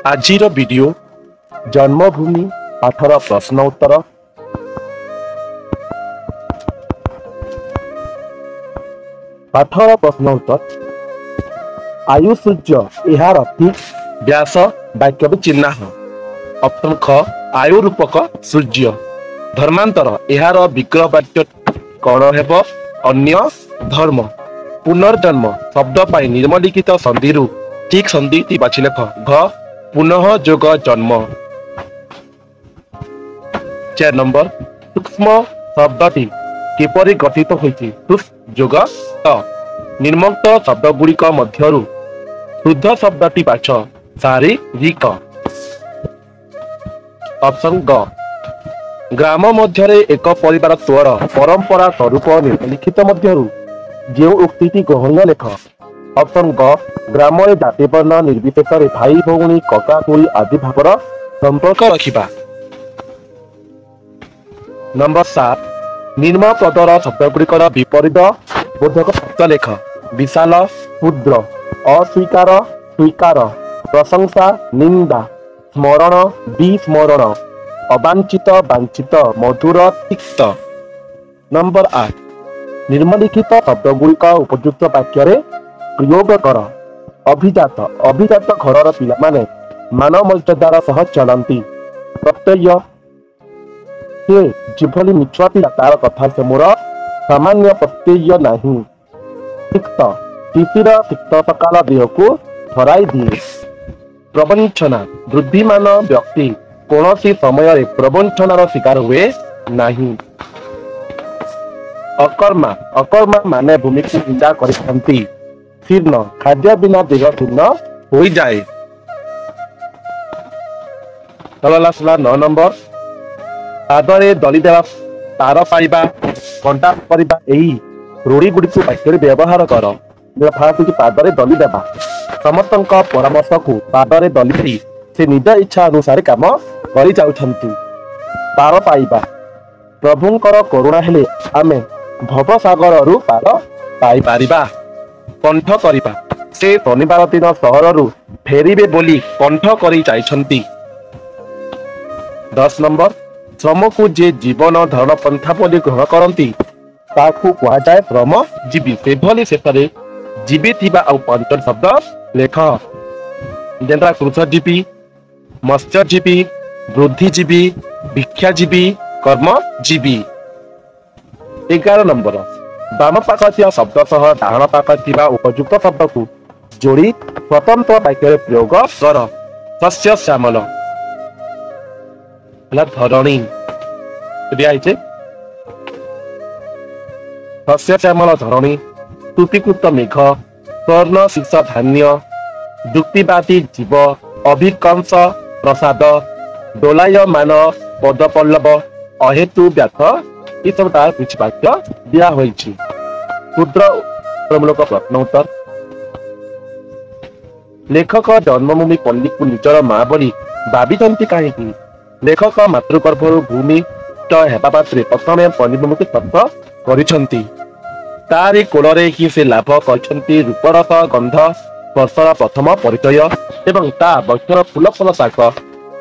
आजिर video जन्मभूमि पाठर प्रश्न उत्तर पाठर प्रश्न उत्तर आयु सूर्य यार ठीक व्यास वाक्य चिन्ह ऑप्शन ख आयु रूपक सूर्य धर्मांतर यार विग्रह वाक्य कौन हेब अन्य धर्म पुनर्जन्म शब्द पाई निर्मलिखित संधि ठीक संधि बाछि लेख घ पुनः जोग जन्म 4 नंबर सूक्ष्म शब्दटी किपरि गठित होइछि जोग त निर्मुक्त शब्द गुड़िक मध्यरु शुद्ध शब्दटी बाछ शारीरिक ऑप्शन ग ग्राम मध्यरे एक परिवार तोर परंपरा स्वरूप निम्नलिखित मध्यरु जो उक्ति ग्रहणीय लेख ऑप्शन ग ग्राम जाति वर्ण निर्विशेष भाई भौणी कका खुड़ी आदि भावर संपर्क रखिबा। नंबर 7 निम्न पदर शब्दगुड़िकर विपरीत बोधक शब्द लेख विशाल क्षुद्र अस्वीकार स्वीकार प्रशंसा निंदा स्मरण विस्मरण अवांछित वांछित मधुर तिक्त। नंबर 8 निम्नलिखित शब्दगुड़िक उपयुक्त वाक्य प्रयोग कर अभिजात अभिजात घरर पिला माने मान मर्यादार सह चलती प्रत्यय से जिभली मिछुआ पिला तार कथा से मोर सामान्य प्रत्यय नहीं तिक्त शिशिर तिक्त सकाल देह को धराई दिए प्रवंचना बुद्धिमान व्यक्ति कौन सी समय प्रवंचनार शिकार हुए नहीं अकर्मा अकर्मा माने भूमि को निंदा करती शीर्ण खाद्य बिना देह शीर्ण हो जाए। चलला 9 नंबर पादरे दली देवा तार पाइबा कंटा करबा एही रूढ़ी गुड़िक वाक्य व्यवहार कर फास्ट पादरे दली देवा समस्त परामर्श को पादरे दली से निज इच्छा अनुसार काम कर जाउछंती। पार पाइबा प्रभुंकर करुणा हेले आमे भवसागर रु पार पाई पारिबा। कंठ करिबा से शनिवार दिन सहर रु फेरिबे बोली कंठ करी जाइछंती। 10 नंबर श्रम को जे जीवन धरण पंथा बोली ग्रहण करती ताकू कहा जाए श्रमजीवी से भली शेषे जीवी थिबा आ पंचम शब्द लेख जेनरा कृषजीवी मत्स्यजीवी बुद्धिजीवी भिक्षाजीवी कर्मजीवी। 11 नंबर बाम पाख शब्द सह डाण पाख उपयुक्त शब्द को जोड़ी स्वतंत्र वाक्य प्रयोग कर शस्य श्यामल धरणी शस्य श्यामल धरणी स्तुतिकृत मेघ स्वर्ण शीर्ष धान्य दुक्तिवादी जीव अभिकंस प्रसाद डोलायमान पदपल्लव अहेतु व्याथ ये सब तार कुछ वाक्य दिया होइछि। क्षुद्र प्रश्न उत्तर लेखक जन्मभूमि पल्ली को निजर माँ बोली भाविचंती कहीं लेखक मातृगर्भर भूमि हेबा पात्रे प्रथमे पल्लीभूमि को स्पर्श करिसंती तारी कोଳରେ ही से लाभ करछंती रूपरस गंध स्पर्शर प्रथम परिचय एवं ता वक्षर फूल फल शाक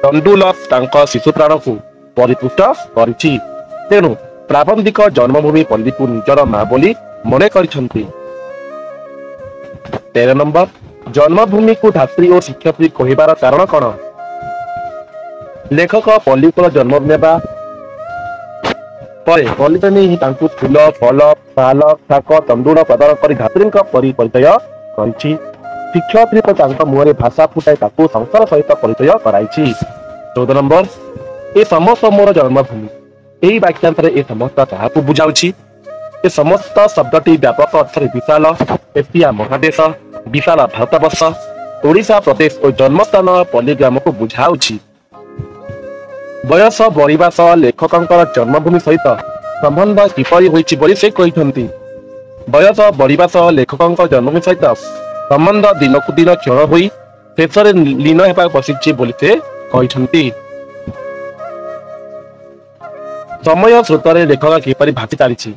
तंडुल तांक शिशु प्राण को परिपुष्ट करिछि तेणु प्राबंधिक जन्मभूमि पल्ली को निजर माँ बोली मने करिसंती। 13 नंबर जन्मभूमि को धात्री और शिक्षयित्री कहिबार कारण कौन लेखक पल्लीकुल जन्म नेबा परे पल्लीते नहीं तांकु फूल फल शाल शाक तंडुल प्रदान कर धात्री परिचय करिछि शिक्षयित्री को तांक मुहरे भाषा फुटाई ताकु संसार सहित परिचय कराइछि। 14 नंबर ए समस्त मोर जन्मभूमि यही वाक्यांतर ए समस्त क्या बुझाऊँ ए समस्त शब्दटी व्यापक अर्थ विशाल एशिया महादेश विशाल भारतवर्ष ओडिशा प्रदेश और जन्मस्थान पल्लीग्राम को बुझाऊँ। बयस बढ़िबा सह लेखकंकर जन्मभूमि सहित संबंध किपरि होइछि बोली से कहिथंती बयस बढ़िबा सह लेखकंकर जन्मभूमि सहित संबंध दिनकु दिन क्षण होई शेषरे लीन हेबा बसिछि बोली से कहिथंती। समय स्रोतरे लेखक किपरि भाषी चली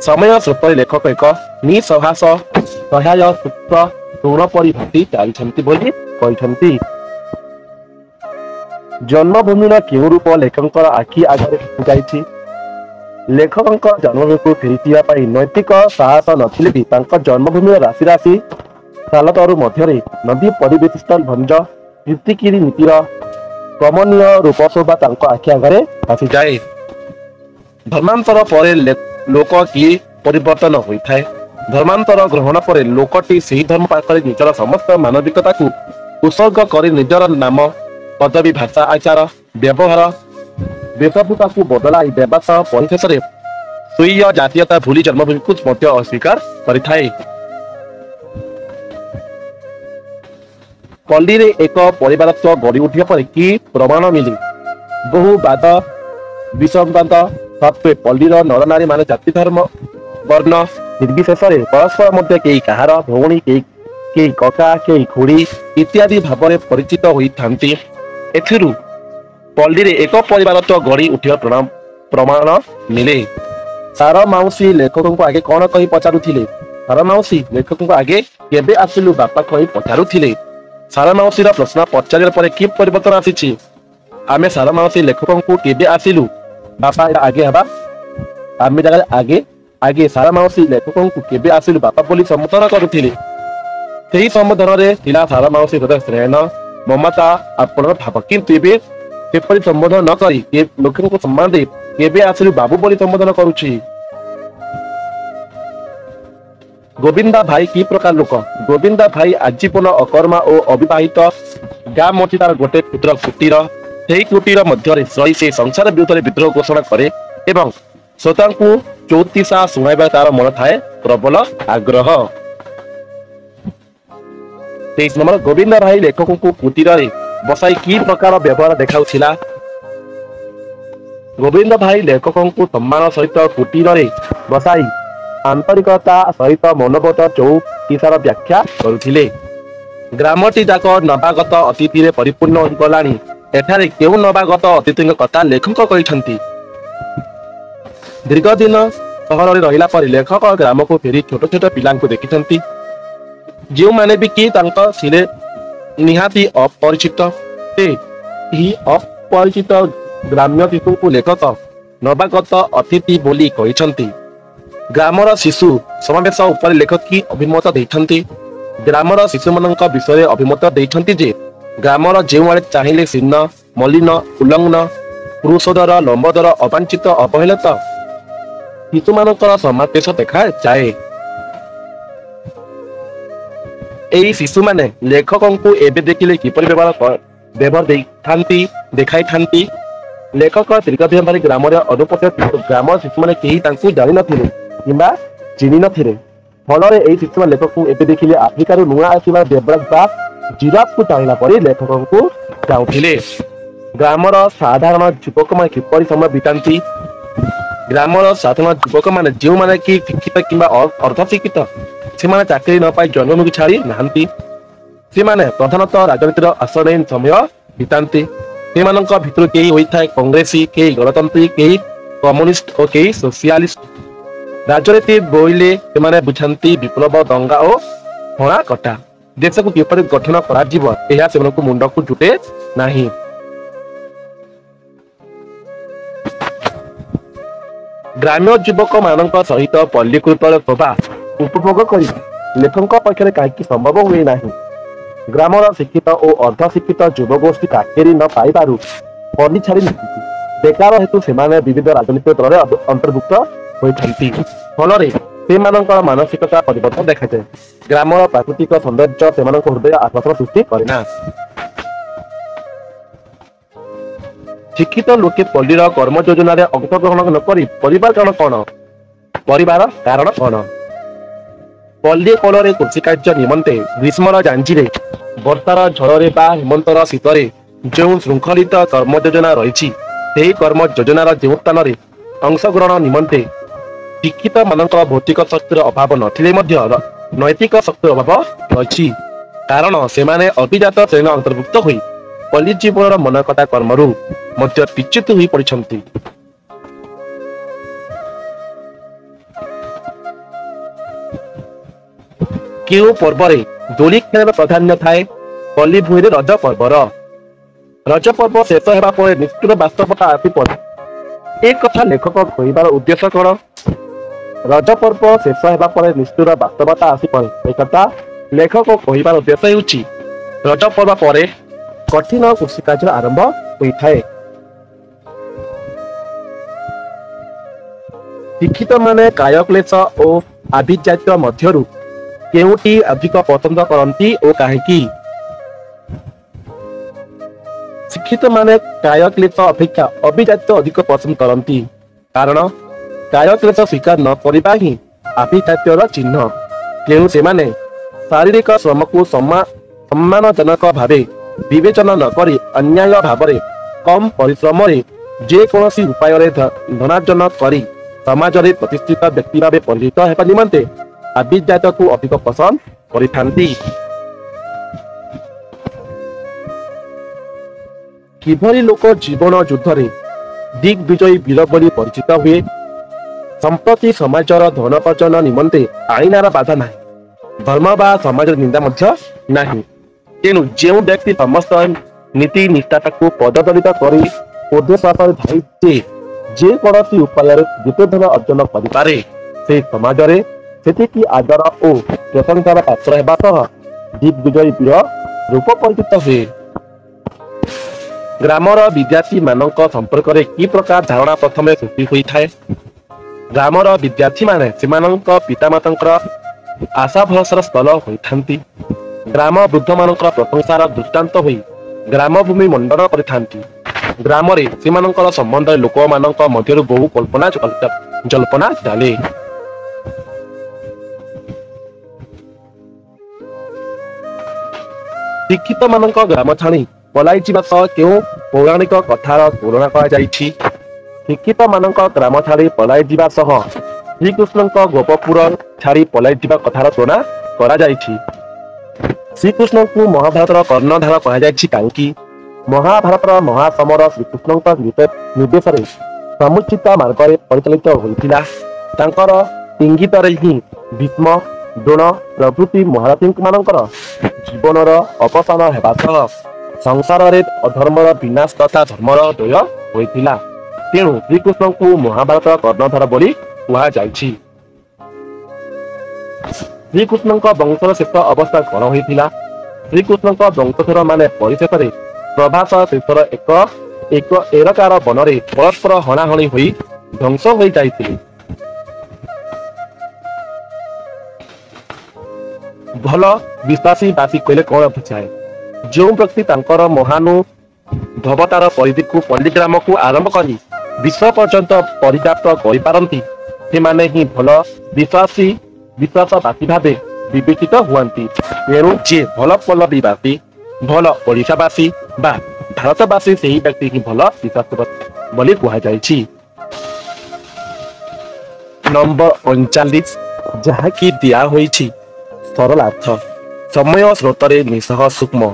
समय स्रोतरे लेखक एक निसहास सहाय सूत्र ऋण परि भाषी चली बोली कहिथंती। जन्मभूमिर केउं रूप लेखकर आखि आगे जाइछि। लेखक जन्मभूमि फेरीथिबा पई नैतिक साहस नथिले भी तांका जन्मभूमि राशि राशि सालतरु मध्यरे नदी परिवेष्टित भंज कीर्तिगिरी नीतिर कमनीय रूप शोभा तांका आखि आगे आसी जाए। धर्मांतर पर लोक की परिवर्तन होता है। धर्मांतर ग्रहण पर लोकटी से धर्म पाखरे निजर समस्त मानविकता को उत्सर्ग कर निजर नाम पदवी भाषा आचार व्यवहार वेशभूषा को बदलाई देवा सह परिशेष स्वीय जातीयता भूली जन्मभूमि को अस्वीकार करिथाए। पल्ली रे एक परिवारत्व गढ़ी उठिया पर कि प्रमाण मिली बहु वाद विसंवाद सत्वे पल्लीर नर नारी मान जाति धर्म वर्ण निर्विशेष परस्पर मध्य कई कहार भौणी कई कका कई खुड़ी इत्यादि भाव में परिचित होती। एथिरु पल्ली रे एक परिवारत्व गढ़ी उठिया प्रमाण मिले। सारा माउसी लेखक को आगे कौन कही पचारुथिले? सारा माउसी लेखक को आगे केबे आसिलु बापा कही पचारुथिले। सारा माउसी प्रश्न पचार पर कि परिवर्तन आसी? आमे सारा माउसी लेखक को केबे आसिलु बापा आगे हबा आमे जगह आगे आगे सारा माउसी लेखक को केबे आसिलु बापा बोली संबोधन करुथिले। सेही संबोधन रे थिला सारा माउसी हृदय स्नेह ममता आपण भाव, किंतु एबे सेपरि संबोधन न करी लेखक को सम्मान दे केबे आसिलु बाबू बोली संबोधन करुछि। गोविंदा भाई की प्रकार लोक? गोविंदा भाई आजीवन अकर्मा और अविवाहित गाँ मची तार गोटे क्षुद्र कुटीर। सेही कुटीर मध्य रही से संसार विरुद्ध विद्रोह घोषणा करे एवं श्रोता को चौतीसा शुणाइबा तार मन थाए प्रबल आग्रह। 23 नंबर गोविंदा भाई लेखक को कुटीर बसाई की प्रकार व्यवहार देखाउथिला? गोविंद भाई लेखक को सम्मान सहित कुटीर बसाई आंतरिकता सहित मनोबत चौतीसार व्याख्या करुथिले। ग्रामटी जाक नवागत अतिथि रे परिपूर्ण हो गलानी। एठारे केउ नवागत अतिथि कथा लेखक कहिसंती? दीर्घ दिन सहर रे रहिला पर लेखक ग्राम को फेरी छोट छोट पिला को देखिसंती, जो माने भी कि तांका सिले निहाती अपरिचित। ही अपरिचित ग्राम्य शिशु को लेखक नवागत अतिथि बोली कहिसंती। ग्रामर शिशु समावेश उपर लेखक की अभिमत देइछंती। ग्रामर शिशु मनक विषय अभिमत देइछंती जे ग्रामर जेउआड़े चाहिए शीर्ण मलिन उल्लंघन पुरुषोदर लंबोदर अवांछित अवहेलित शिशु मानकर समावेश देखा जाए। एई शिशु माने लेखक को एबे देखिले किपरि व्यवहार देखाई थांती। लेखक दीर्घ दिन धरी ग्रामर अनुपस्थित ग्राम शिशु माने केही तांकु जानि नथिले किंबा चिन्हि नथिले। फल रे एई शिशु माने लेखक को एबे देखिले आफ्रिकार नुआ आसीबा देवराज बा जिराफ को चाहला परि लेखक को चाहुथिले। ग्रामर साधारण युवक माने किपरि समय बितांती? ग्रामर साधारण युवक माने जेउ माने कि शिक्षित किंबा अर्ध शिक्षित से माने चाकरी न पाई जन्मभूमि छाड़ी नाहंती। से माने प्रधानतः राजनीतिर आश्रय समय बितांती। से मानक भितर केही होइथाय कांग्रेसी, केही गणतंत्री, केही कम्युनिस्ट और केही सोशलिस्ट। राजनीति बोइले से माने बुझांती विप्लव दंगा और हणा कटा। देश को किपरि गठन करा जीव एहा सेमनको मुंड को जुटे नाही। ग्राम्य युवक मानक सहित पल्लीकृतर शोभा उपभोग करिबा लेखक पक्षरे काहेकि संभव हुए नाही। ग्रामर शिक्षित और अर्धशिक्षित युवगोष्ठी चाकरी न पाइबारु पल्ली छाड़ी नाहंती। बेकार हेतु सेमाने विविध राजनीतिक दल अंतर्भुक्त होइथांती। फल रे सेमानकर मानसिकता परिवर्तन देखा जाए। ग्रामर प्राकृतिक सौंदर्य सेमानक हृदय आश्वासन सृष्टि करेना। शिक्षित लोके पल्लीर कर्म योजना अंशग्रहण न करी परिवार कारण कौन? परिवार कारण कौन? पल्ली कोଳରେ कृषि कार्य निमंते ग्रीष्मर जांजीरे वर्षार झड़े बा हेमंतर शीतरे जो श्रृंखलित कर्म योजना रही कर्म योजनार जो स्थान अंशग्रहण निमंते शिक्षित मानक भौतिक शक्तिर अभाव नथिले मध्य नैतिक शक्तिर अभाव रही। कारण सेमाने अभिजात श्रेणी अंतर्भुक्त हुई पल्ली जीवन मनकटा कर्मरू मध्य विच्युत हुई पड़िछंती। केउ पर्व रे दोली खेल प्राधान्य थाए? पल्ली भूमि रे रज पर्वर। रज पर्व शेष होगा पर निष्ठुर बास्तवता आसी पड़े। एक कथा लेखक कहबार उद्देश्य कौन? रज पर्व शेष होगा पर निष्ठुर बास्तवता आसी पड़े। एक कथा लेखक कहबार उद्देश्य होउछि रज पर्व पर कठिन कृषि कार्य आरंभ होता है। शिक्षित माने काय क्लेश और आभिजात्य मध्यरु केउटी अधिक पसंद करती और कहीं? शिक्षित माने काय क्लेश अपेक्षा अभिजात्य अधिक पसंद करती, कारण काय क्लेश स्वीकार न करबा ही आभिजात्यर चिन्ह। केउ से माने शारीरिक श्रम को सम्मानजनक भावे विवेचना न करी अन्याय भावरे कम परिश्रम जे कौनसी उपाय धनार्जन करी समाज रे प्रतिष्ठित व्यक्ति भावे परिचित हेबा निमंते आभिजात्य को अधिक पसंद करिथांती। किभली लोक जीवन युद्ध रे दिग्विजयी वीर बोली परिचित हुए, संप्रति समाजर धनोपार्जन निमंते आईनार बाधा नाही, धर्म बा समाज निंदा मध्य नाही। तेणु जो व्यक्ति समस्त नीति निष्ठा को पददलित करी उद्देश्य धारी जे कौनसी उपाय जिते धन अर्जन करें से समाज रे सेतिकी आदर और प्रशंसार पात्र हेबा सह दिग्विजयी वीर रूप परिचित हुए। ग्रामर विद्यार्थी मानक संपर्क में कि प्रकार धारणा प्रथम सृष्टि होता है? ग्रामर विद्यार्थी माने सेमानक पितामाता आशा भरसार स्थल होइथांती। ग्राम वृद्ध मानकर प्रशंसार दृष्टांत होई ग्राम भूमि मंडन करिथांती। ग्राम रे सेमानकर संबंध लोक मानक मध्यरु बहु कल्पना जल्पना चले। शिक्षित मानक ग्राम छाणी पलाई जिबा सह केउ पौराणिक कथार तुलना करा जाइछि? शिक्षित मानक ग्राम छाड़ी पलाई जिबा सह श्रीकृष्णक गोपपुर छाड़ी पलाई जिबा कथार तुलना करा जाइछि। श्रीकृष्ण को महाभारत कर्णधार कहुच्छी महाभारत महासमर श्रीकृष्ण निर्देश समुचित मार्ग में परिचालित होता। इंगित ही भीष्म द्रोण प्रभृति महारथी मानकर जीवनर अवसान होगा सह संसार में अधर्मर विनाश तथा धर्मर जय होता। तेणु श्रीकृष्ण को महाभारत कर्णधार बोली कहुच्छी। श्रीकृष्ण वंशर शेष अवस्था कौन होता? श्रीकृष्ण वंशधर माने परिशेष प्रभास शेषर एक एरकार वन में परस्पर हणाहणी हो ध्वंस हो जाइथिले। भल विश्वासी बासी कहले कौन बुझाए? जो व्यक्ति तांकर महानुभवतार परिधि को पल्लीग्राम को आरंभ करी विश्व पर्यंत पर्याप्त करिपारंती से माने ही भल विश्वासवासी भावे विवेचित हुअन्ति। तेणु जे भल पल्लवीवासी भल ओडिशावासी बा भारतवासी से ही व्यक्ति ही भल विश्वास बोली कहुच्छी। नंबर 39 जहाँकि दिया होइछि सरलार्थ समय स्रोतरे निसह सूक्ष्म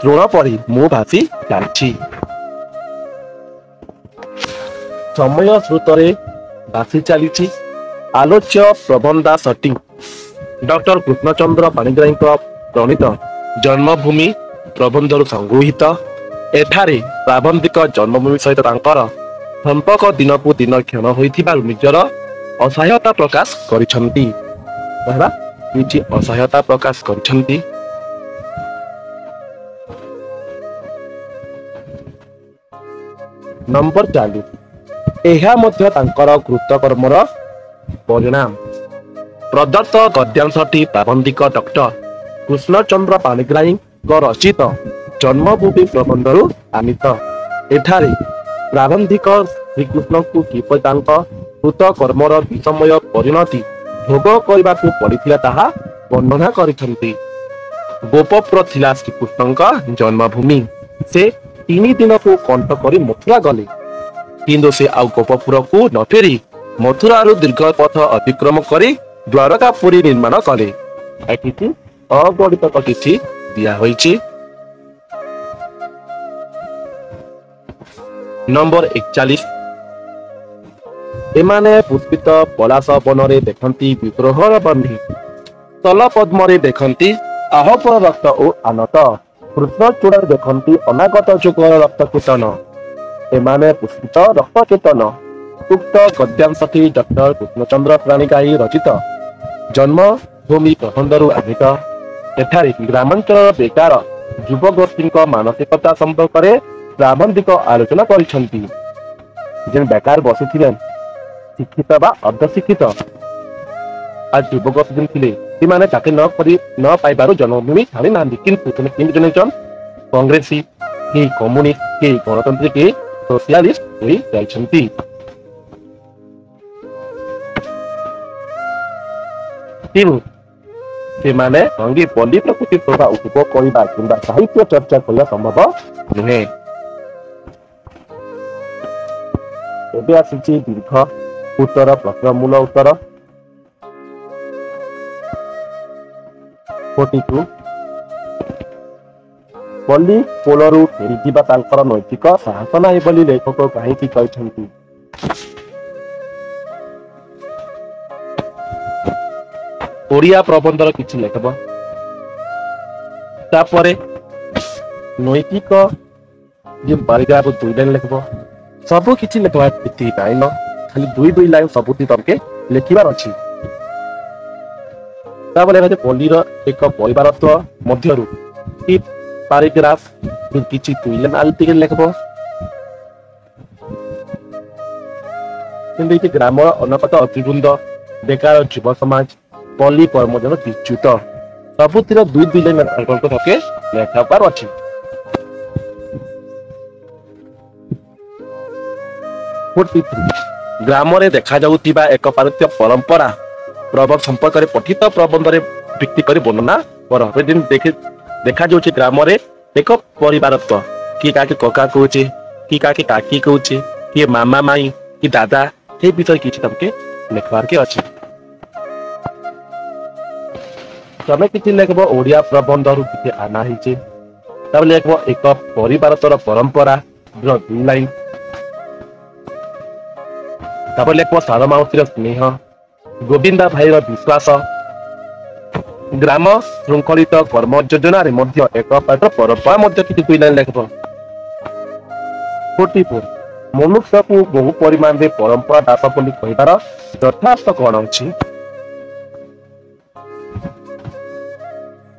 तृण पड़ी मु भासी जाछि। समय स्रोतरे भासी चली आलोच्य प्रबंधासटी डॉक्टर कृष्णचंद्र पाणिग्राही प्रणीत जन्मभूमि प्रबंधरु संगृहीत। एठारे प्राबंधिक जन्मभूमि सहित तांकर संपर्क दिन को दिन क्षण होइथिबारु निजर असहायता प्रकाश करिसंती। असहायता प्रकाश करिसंती। नंबर 40 एहा मध्य तांकर कृतकर्मर परिणाम। प्रदत्त गद्यांशटी प्राबंधिक डॉक्टर कृष्णचंद्र पाणिग्राही रचित जन्मभूमि प्रबंधरु आनीत। एठारे प्राबंधिक श्रीकृष्ण को किपरि तांका कृतकर्मर विषमय परिणति भोग करने को पड़ता ताहा वर्णना करिसंती। गोपपुर थिला श्रीकृष्णका जन्मभूमि। से 3 दिन को कंठ करी मथुरा गले, किंतु से आउ गोपपुर को न फेरी मथुरा दीर्घ पथ अतिक्रम करी द्वारकापुरी निर्माण कले। अगणित किछि दिया होइछि। नंबर 41 एमाने पुष्पित पलाश वन रे देखंती विद्रोहर बंधी, तल पद्म रे देखंती आहोपर रक्त ओ आनत, କୃଷ୍ଣଚୂଡ଼ାରେ ଦେଖନ୍ତି ଅନାଗତ ଯୁଗର ରକ୍ତ କୀର୍ତ୍ତନ ଏମାନେ ପୁଷ୍ପିତ ରକ୍ତ କୀର୍ତ୍ତନ। ଉକ୍ତ ଗଦ୍ୟାଂଶଟି ଡକ୍ଟର କୃଷ୍ଣଚନ୍ଦ୍ର ପ୍ରାଣିଗ୍ରାହୀ ରଚିତ ଜନ୍ମଭୂମି ପ୍ରବନ୍ଧରୁ ଆଧାରିତ। ଏଠାରେ ଗ୍ରାମାଞ୍ଚଳର ବେକାର ଯୁବଗୋଷ୍ଠୀଙ୍କ ମାନସିକତା ସମ୍ପର୍କରେ ପ୍ରାବନ୍ଧିକ ଆଲୋଚନା କରିଛନ୍ତି। ଯେ ବେକାର ବସିଥିବେ ଶିକ୍ଷିତ ବା ଅର୍ଦ୍ଧଶିକ୍ଷିତ ଆଉ ଯୁବଗୋଷ୍ଠୀ ଥିଲେ ସେମାନେ ଚାକିରି ନ ପାଇବାରୁ ଜନ୍ମଭୂମି ଛାଡ଼ି ନାହାନ୍ତି, କିନ୍ତୁ ସେମାନେ କେମିତି ଜଣେଇଛନ୍ କଂଗ୍ରେସୀ କି କମ୍ୟୁନିଷ୍ଟ କି ଗଣତନ୍ତ୍ରୀ କି ସୋସିଆଲିଷ୍ଟ ହୋଇ ଯାଇଛନ୍ତି। ସେମାନେ ସଙ୍ଗୀ ପଲ୍ଲୀ ପ୍ରକୃତି ଶୋଭା ଉପଭୋଗ କରିବା କିମ୍ବା ସାହିତ୍ୟ ଚର୍ଚ୍ଚା କରିବା ସମ୍ଭବ ନୁହେଁ। ଏବେ ଆସିଛି ଦୀର୍ଘ ଉତ୍ତର ପ୍ରଶ୍ନ ମୂଳ ଉତ୍ତର। 42 ପଲ୍ଲୀ କୋଳରୁ ଫେରିଯିବା ତାଙ୍କର ନୈତିକ ସାହସ ନାହିଁ ବୋଲି ଲେଖକ କାହିଁକି କହିଛନ୍ତି? ଓଡ଼ିଆ ପ୍ରବନ୍ଧର କିଛି ଲେଖବ, ତାପରେ ନୈତିକ ଯେଉଁ ପାରାଗ୍ରାଫ 2 ଲାଇନ୍ ଲେଖବ। ସବୁ କିଛି ଲେଖବା ଏତିକି ନାଇଁ, ଖାଲି 2 ଲାଇନ୍ ସବୁଠି ତମକେ ଲେଖିବାର ଅଛି। ତାପରେ ପଲ୍ଲୀର ଏକ ପରିବାରତ୍ଵ ମଧ୍ୟରୁ କି ପାରାଗ୍ରାଫ କିଛି 2 ଲାଇନ୍ ଆଉ ଟିକେ ଲେଖବ। କିନ୍ତୁ ଏଠି ଗ୍ରାମର ଅନକତ ଅତିବୃନ୍ଦ, ବେକାର ଯୁବ ସମାଜ, ପଲ୍ଲୀ କର୍ମଜନ ବିଚ୍ୟୁତ, ସବୁଥିର 2 ଲାଇନ୍ ତମକେ ଲେଖାବାର ଅଛି। ଗ୍ରାମରେ ଦେଖାଯାଉଥିବା ଏକ ପାରତ୍ୟ ପରମ୍ପରା ପ୍ରବନ୍ଧ ସମ୍ପର୍କରେ ପଠିତ ପ୍ରବନ୍ଧରେ ଭିତ୍ତି କରି ବର୍ଣ୍ଣନା କର। ଦେଖାଯାଉଛି ଗ୍ରାମରେ ଏକ ପରିବାରତ୍ଵ, କିଏ କାହାକି କକା କହୁଛେ, କିଏ କାହାକି କାକି କହୁଛେ, କିଏ ମାମା ମାଇଁ କି ଦାଦା, ସେ ବିଷୟରେ କିଛି ତମକେ ଲେଖବାର ଅଛି। ତମେ କିଛି ଲେଖବ ଓଡ଼ିଆ ପ୍ରବନ୍ଧରୁ କିଛି ଆନା ହେଇଛି। ତାପରେ ଲେଖବ ଏକ ପରିବାରତ୍ଵର ପରମ୍ପରା 2 ଲାଇନ୍। ତାପରେ ଲେଖବ ସାର ମାଉସୀର ସ୍ନେହ, ଗୋବିନ୍ଦା ଭାଇର ବିଶ୍ୱାସ, ଗ୍ରାମ ଶୃଙ୍ଖଳିତ କର୍ମ ଯୋଜନାରେ ମଧ୍ୟ ଏକ ପରମ୍ପରା ମଧ୍ୟ କିଛି 2 ଲାଇନ୍ ଲେଖବ। 44 ମନୁଷ୍ୟକୁ ବହୁ ପରିମାଣରେ ପରମ୍ପରା ଦାସ ବୋଲି କହିବାର ଯଥାର୍ଥ କଣ ଅଛି?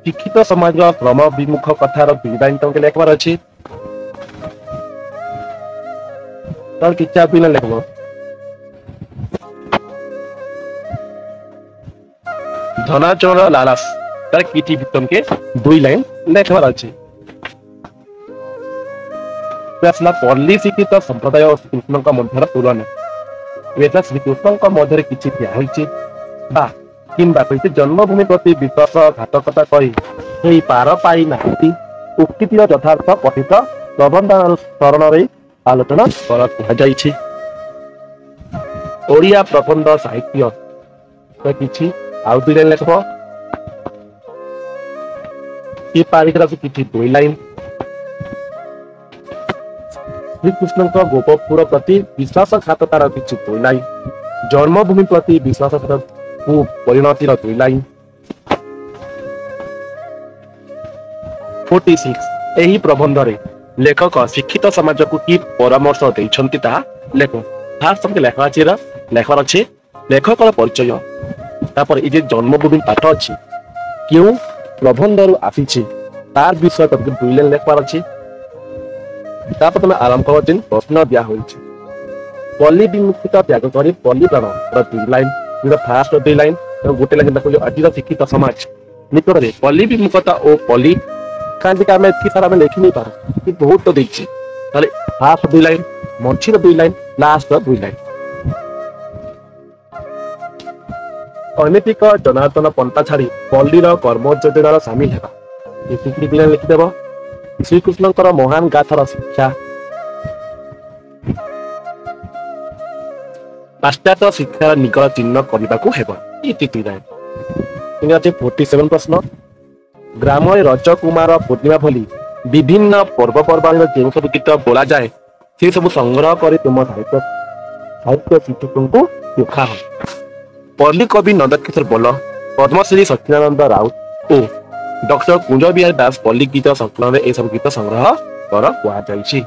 ଶିକ୍ଷିତ ସମାଜର ଶ୍ରମ ବିମୁଖ କଥାର 2 ଲାଇନ୍ ତମକେ ଲେଖବାର ଅଛି। ତାର କିଛି 2 ଲାଇନ୍ ଲେଖବ। ଧନାର୍ଜନର ଲାଲସ, ତାର କିଛି ତମକେ 2 ଲାଇନ୍ ଲେଖବାର ଅଛି। ପଲ୍ଲୀ ଶିକ୍ଷିତ ସମ୍ପ୍ରଦାୟ ଓ ଶ୍ରୀକୃଷ୍ଣଙ୍କ ମଧ୍ୟରେ ତୁଳନା। ଶ୍ରୀକୃଷ୍ଣଙ୍କ ମଧ୍ୟରେ କିଛି ଦିଆହୋଇଛି ବା କିମ୍ବା କହିଛି ଜନ୍ମଭୂମି ପ୍ରତି ବିଶ୍ୱାସ ଘାତକତା କରି କେହି ପାର ପାଇ ନାହାନ୍ତି। ଉକ୍ତିଟିର ଯଥାର୍ଥ ପଠିତ ପ୍ରବନ୍ଧ ସ୍ମରଣରେ ଆଲୋଚନା କର କୁହାଯାଇଛି। ଓଡ଼ିଆ ପ୍ରବନ୍ଧ ସାହିତ୍ୟ କିଛି ଆଉ 2 ଲାଇନ୍ ଲେଖବ। ଏ ପାରାଗ୍ରାଫ କିଛି 2 ଲାଇନ୍। ଶ୍ରୀକୃଷ୍ଣଙ୍କ ଗୋପପୁର ପ୍ରତି ବିଶ୍ୱାସଘାତତାର କିଛି 2 ଲାଇନ୍। ଜନ୍ମଭୂମି ପ୍ରତି ବିଶ୍ୱାସଘାତକୁ ପରିଣତିର 2 ଲାଇନ୍। 46 ଏହି ପ୍ରବନ୍ଧରେ ଲେଖକ ଶିକ୍ଷିତ ସମାଜକୁ କି ପରାମର୍ଶ ଦେଇଛନ୍ତି ତାହା ଲେଖ। ଫାର୍ଷ୍ଟ ତମକେ ଲେଖବାର ଅଛି ଲେଖକର ପରିଚୟ। ତାପରେ ଏ ଯେ ଜନ୍ମଭୂମି ପାଠ ଅଛି କେଉଁ ପ୍ରବନ୍ଧରୁ ଆସିଛି ତାର ବିଷୟ ତମକୁ 2 ଲାଇନ୍ ଲେଖବାର ଅଛି। ତାପରେ ତମେ ଆରମ୍ଭ କର ଯେ ପ୍ରଶ୍ନ ଦିଆ ହୋଇଛି। ପଲ୍ଲୀ ବିମୁଖତା ତ୍ୟାଗ କରି ପଲ୍ଲୀ ପ୍ରାଣ 2 ଲାଇନ୍। ଫାର୍ଷ୍ଟ 2 ଲାଇନ୍ ଗୋଟେ ଲାଇନ୍ ଦେଖନ୍ତୁ ଆଜିର ଶିକ୍ଷିତ ସମାଜ ନିକଟରେ ପଲ୍ଲୀ ବିମୁଖତା ଓ ପଲ୍ଲୀ କାହିଁକି ଆମେ ଏତିକି ସାରା ଆମେ ଲେଖି ନେଇ ପାରୁ କି ବହୁତ ଦେଇଛି। ତାହେଲେ ଫାର୍ଷ୍ଟ 2 ଲାଇନ୍, ମଝିର 2 ଲାଇନ୍, ଲାଷ୍ଟ 2 ଲାଇନ୍। ଅନୈତିକ ଜନାର୍ଦ୍ଦନ ପନ୍ଥା ଛାଡ଼ି ପଲ୍ଲୀର କର୍ମ ଯୋଜନାର ସାମିଲ ହେବା, ଏତିକି 2 ଲାଇନ୍ ଲେଖିଦେବ। ଶ୍ରୀକୃଷ୍ଣଙ୍କର ମହାନ ଗାଥାର ଶିକ୍ଷା, ପାଶ୍ଚାତ୍ୟ ଶିକ୍ଷାର ନିଗଳ ଚିହ୍ନ କରିବାକୁ ହେବ, ଏତିକି 2 ଲାଇନ୍। 47 ପ୍ରଶ୍ନ ଗ୍ରାମରେ ରଜ କୁମାର ପୂର୍ଣ୍ଣିମା ଭଳି ବିଭିନ୍ନ ପର୍ବପର୍ବାଣୀର ଯେଉଁ ସବୁ ଗୀତ ବୋଲାଯାଏ ସେ ସବୁ ସଂଗ୍ରହ କରି ତୁମ ସାହିତ୍ୟ ଶିକ୍ଷକଙ୍କୁ ଦେଖାଅ। ପଲ୍ଲୀ କବି ନନ୍ଦକିଶୋର ବଲ, ପଦ୍ମଶ୍ରୀ ସଚ୍ଚିଦାନନ୍ଦ ରାଉତ ଓ ଡକ୍ଟର କୁଞ୍ଜ ବିହାରୀ ଦାସ ପଲ୍ଲୀ ଗୀତ ସଂକଳନରେ ଏସବୁ ଗୀତ ସଂଗ୍ରହ କର କୁହାଯାଇଛି।